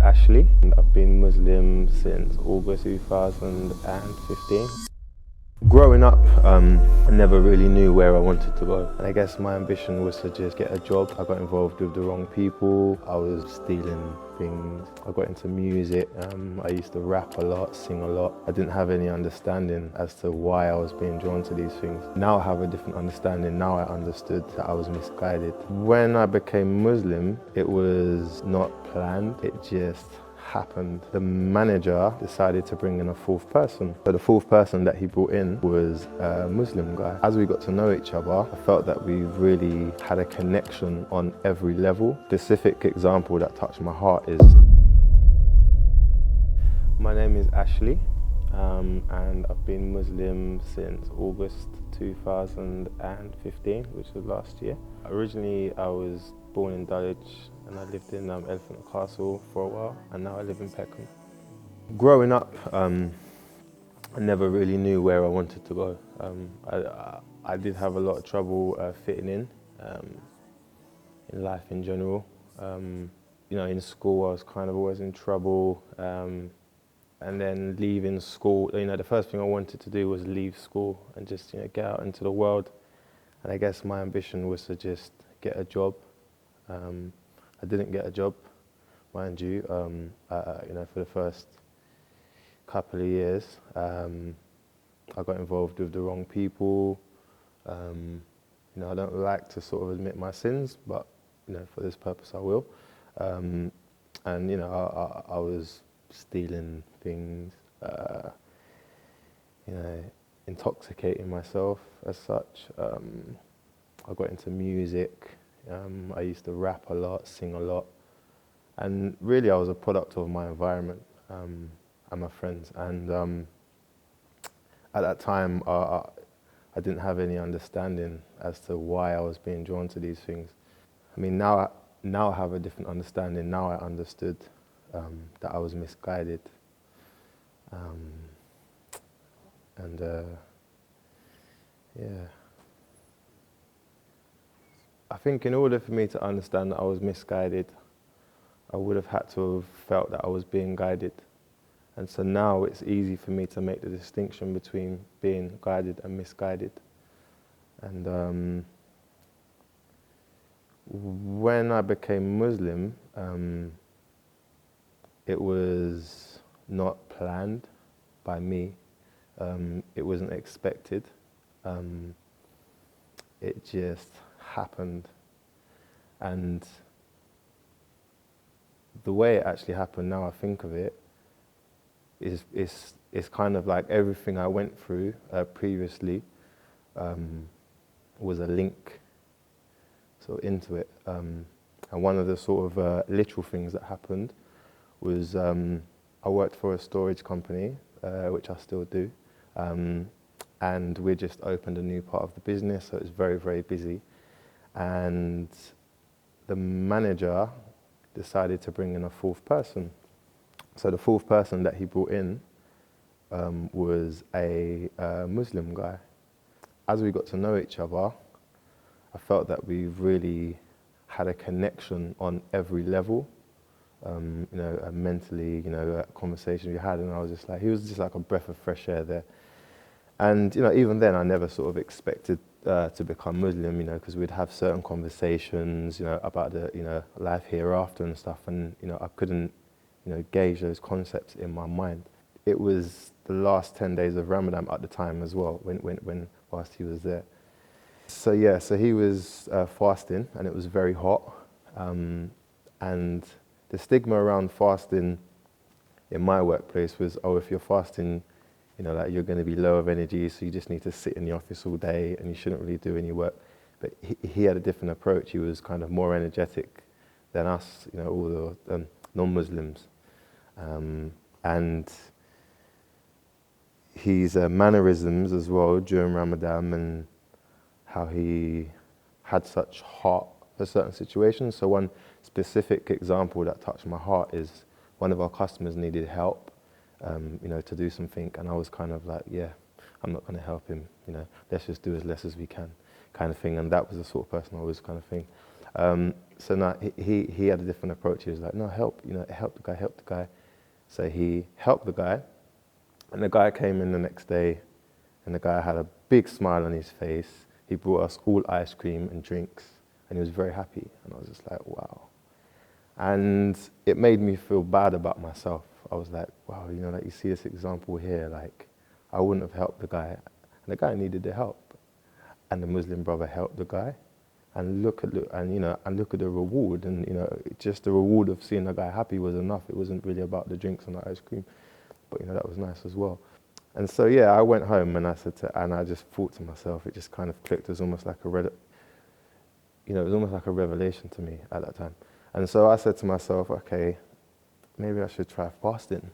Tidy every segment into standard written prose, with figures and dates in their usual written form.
Ashley, and I've been Muslim since August 2015. Growing up, I never really knew where I wanted to go. And I guess my ambition was to just get a job. I got involved with the wrong people. I was stealing things. I got into music. I used to rap a lot, sing a lot. I didn't have any understanding as to why I was being drawn to these things. Now I have a different understanding. Now I understood that I was misguided. When I became Muslim, it was not planned. It just happened. The manager decided to bring in a fourth person. So the fourth person that he brought in was a Muslim guy. As we got to know each other, I felt that we really had a connection on every level. Specific example that touched my heart is, my name is Ashley, and I've been Muslim since August 2015, which was last year. Originally, I was born in Dulwich and I lived in Elephant Castle for a while, and now I live in Peckham. Growing up, I never really knew where I wanted to go. I did have a lot of trouble fitting in life in general. You know, in school I was kind of always in trouble, and then leaving school, you know, the first thing I wanted to do was leave school and just, you know, get out into the world. And I guess my ambition was to just get a job. I didn't get a job, mind you, you know, for the first couple of years. I got involved with the wrong people. You know, I don't like to sort of admit my sins, but, you know, for this purpose I will. And, you know, I was stealing things, you know, intoxicating myself as such. I got into music. I used to rap a lot, sing a lot, and really I was a product of my environment and my friends. And at that time, I didn't have any understanding as to why I was being drawn to these things. I mean, now I have a different understanding. Now I understood that I was misguided, and yeah. I think in order for me to understand that I was misguided, I would have had to have felt that I was being guided. And so now it's easy for me to make the distinction between being guided and misguided. And when I became Muslim, it was not planned by me. It wasn't expected. It just happened. And the way it actually happened, now I think of it, is kind of like everything I went through previously was a link into it. And one of the sort of literal things that happened was I worked for a storage company, which I still do. And we just opened a new part of the business, so it was very, very busy. And the manager decided to bring in a fourth person. So the fourth person that he brought in was a Muslim guy. As we got to know each other, I felt that we really had a connection on every level. You know, mentally, you know, conversation we had, and I was just like, he was just like a breath of fresh air there. And, you know, even then I never sort of expected to become Muslim, you know, because we'd have certain conversations, you know, about the, you know, life hereafter and stuff, and, you know, I couldn't, you know, gauge those concepts in my mind. It was the last 10 days of Ramadan at the time as well, whilst he was there. So yeah, so he was fasting, and it was very hot, and the stigma around fasting in my workplace was, oh, if you're fasting, you know, like you're going to be low of energy, so you just need to sit in the office all day and you shouldn't really do any work. But he had a different approach. He was kind of more energetic than us, you know, all the non-Muslims. And his mannerisms as well during Ramadan, and how he had such heart for certain situations. So one specific example that touched my heart is one of our customers needed help, you know, to do something, and I was kind of like, yeah, I'm not going to help him, you know, let's just do as less as we can, kind of thing. And that was the sort of person I was, kind of thing. So now he had a different approach. He was like, no, help the guy, help the guy. So he helped the guy, and the guy came in the next day, and the guy had a big smile on his face. He brought us all ice cream and drinks, and he was very happy. And I was just like, wow. And it made me feel bad about myself. I was like, wow, like you see this example here, like I wouldn't have helped the guy, and the guy needed the help, and the Muslim brother helped the guy, and look at the reward, and just the reward of seeing the guy happy was enough. It wasn't really about the drinks and the ice cream, but that was nice as well. And so yeah, I went home and I just thought to myself, it just kind of clicked. It was almost like it was almost like a revelation to me at that time. And so I said to myself, okay, maybe I should try fasting.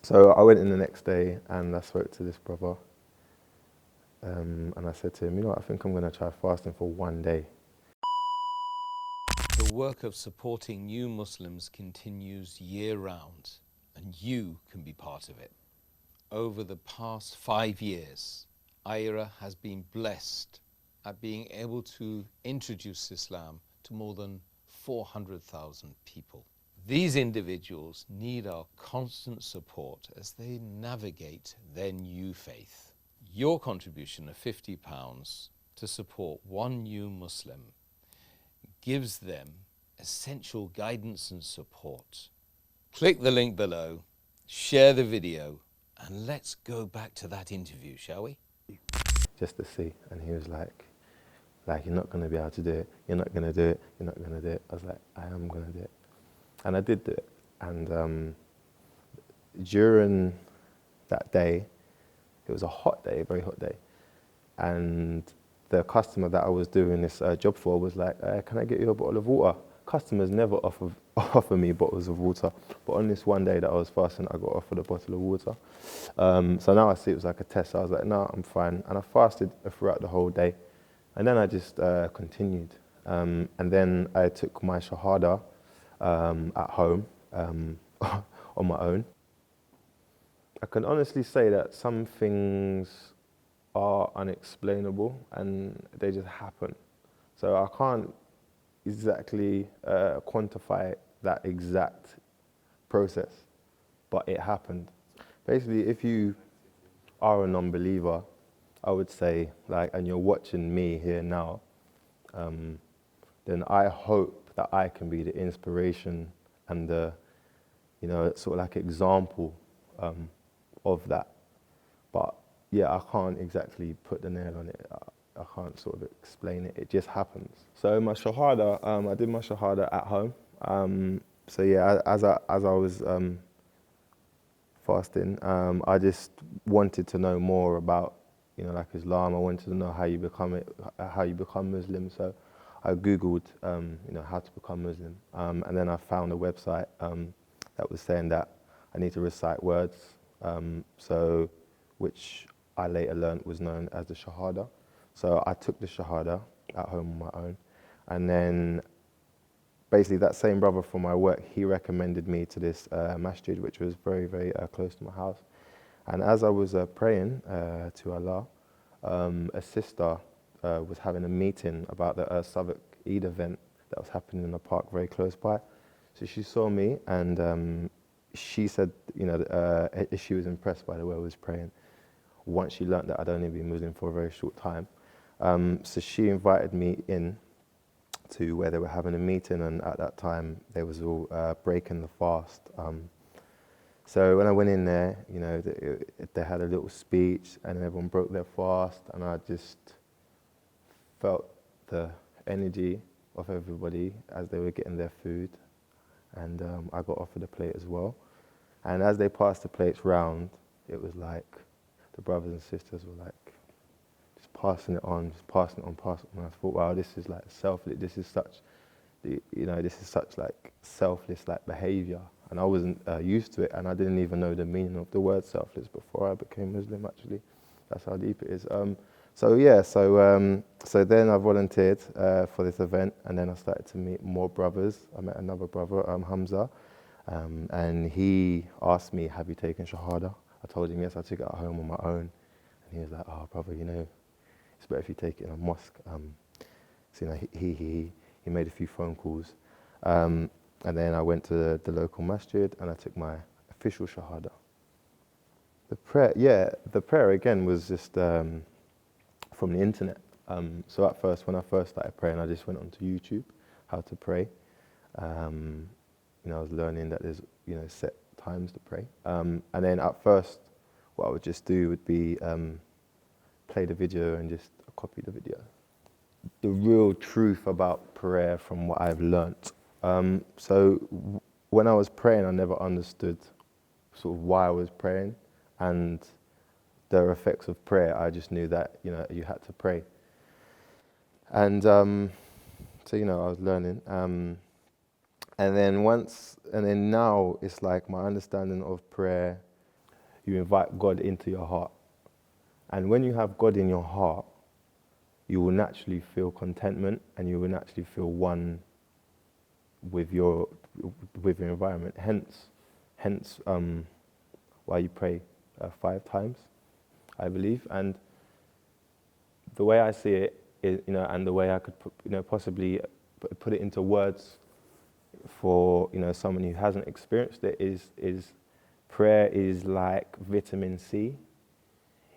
So I went in the next day and I spoke to this brother, and I said to him, I think I'm going to try fasting for one day. The work of supporting new Muslims continues year-round, and you can be part of it. Over the past 5 years, iERA has been blessed at being able to introduce Islam to more than 400,000 people. These individuals need our constant support as they navigate their new faith. Your contribution of £50 to support one new Muslim gives them essential guidance and support. Click the link below, share the video, and let's go back to that interview, shall we? Just to see. And he was like, you're not going to be able to do it. You're not going to do it. You're not going to do it. I was like, I am going to do it. And I did do it. And during that day, it was a hot day, a very hot day. And the customer that I was doing this job for was like, can I get you a bottle of water? Customers never offer me bottles of water. But on this one day that I was fasting, I got offered a bottle of water. So now I see it was like a test. So I was like, no, I'm fine. And I fasted throughout the whole day. And then I just continued. And then I took my Shahada at home on my own. I can honestly say that some things are unexplainable and they just happen. So I can't exactly quantify that exact process, but it happened. Basically, if you are a non-believer, I would say, and you're watching me here now, then I hope that I can be the inspiration and the, sort of like example of that. But yeah, I can't exactly put the nail on it. I can't sort of explain it. It just happens. So my Shahada, I did my Shahada at home. So yeah, as I was fasting, I just wanted to know more about, like Islam. I wanted to know how you become Muslim. So I Googled, how to become Muslim. And then I found a website that was saying that I need to recite words, which I later learned was known as the Shahada. So I took the Shahada at home on my own. And then basically that same brother from my work, he recommended me to this masjid, which was very, very close to my house. And as I was praying to Allah, a sister was having a meeting about the Southwark Eid event that was happening in a park very close by. So she saw me and she said, she was impressed by the way I was praying. Once she learnt that I'd only been Muslim for a very short time. So she invited me in to where they were having a meeting, and at that time they was all breaking the fast. So when I went in there, they had a little speech and everyone broke their fast, and I just felt the energy of everybody as they were getting their food, and I got offered a plate as well. And as they passed the plates round, it was like the brothers and sisters were like just passing it on, passing it on. And I thought, wow, this is like selfless. This is such like selfless like behavior. And I wasn't used to it, and I didn't even know the meaning of the word selfless before I became Muslim. Actually, that's how deep it is. So then I volunteered for this event, and then I started to meet more brothers. I met another brother, Hamza, and he asked me, "Have you taken Shahada?" I told him yes. I took it at home on my own, and he was like, "Oh, brother, it's better if you take it in a mosque." So he made a few phone calls. And then I went to the local masjid and I took my official Shahada. The prayer again was just from the internet. So at first, when I first started praying, I just went onto YouTube, how to pray. I was learning that there's set times to pray. And then at first, what I would just do would be play the video and just copy the video. The real truth about prayer from what I've learnt. When I was praying, I never understood sort of why I was praying and the effects of prayer. I just knew that you had to pray. And I was learning. And then now it's like my understanding of prayer, you invite God into your heart. And when you have God in your heart, you will naturally feel contentment and you will naturally feel one with your environment. Hence why you pray 5 times, I believe. And the way I see it is, and the way I could possibly put it into words for someone who hasn't experienced it is prayer is like vitamin C.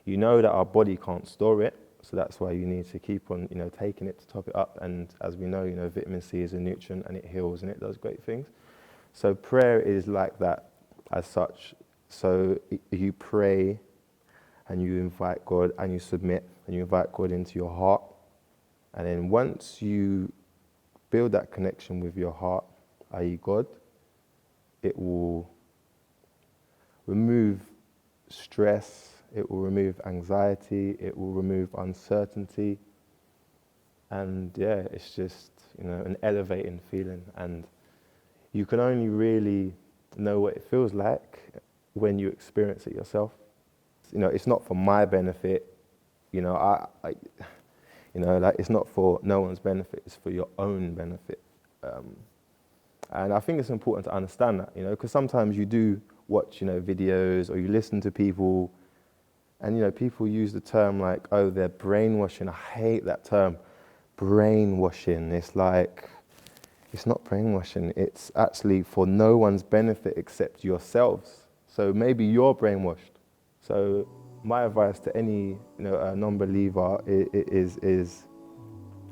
You know that our body can't store it, so that's why you need to keep on taking it to top it up. And as we know, vitamin C is a nutrient and it heals and it does great things. So prayer is like that as such. So you pray and you invite God and you submit and you invite God into your heart. And then once you build that connection with your heart, i.e. God, it will remove stress, it will remove anxiety, it will remove uncertainty. And it's just, an elevating feeling. And you can only really know what it feels like when you experience it yourself. It's not for my benefit, it's not for no one's benefit, it's for your own benefit. And I think it's important to understand that, because sometimes you do watch, videos or you listen to people and, people use the term like, oh, they're brainwashing. I hate that term, brainwashing. It's like, it's not brainwashing. It's actually for no one's benefit except yourselves. So maybe you're brainwashed. So my advice to any, non-believer is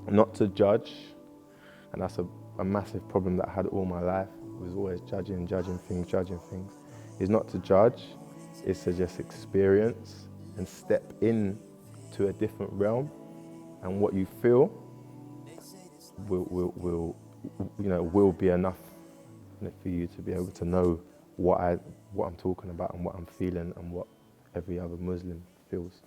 not to judge. And that's a massive problem that I had all my life. I was always judging things. Is not to judge, it's to just experience and step in to a different realm. And what you feel will be enough for you to be able to know what I'm talking about and what I'm feeling and what every other Muslim feels.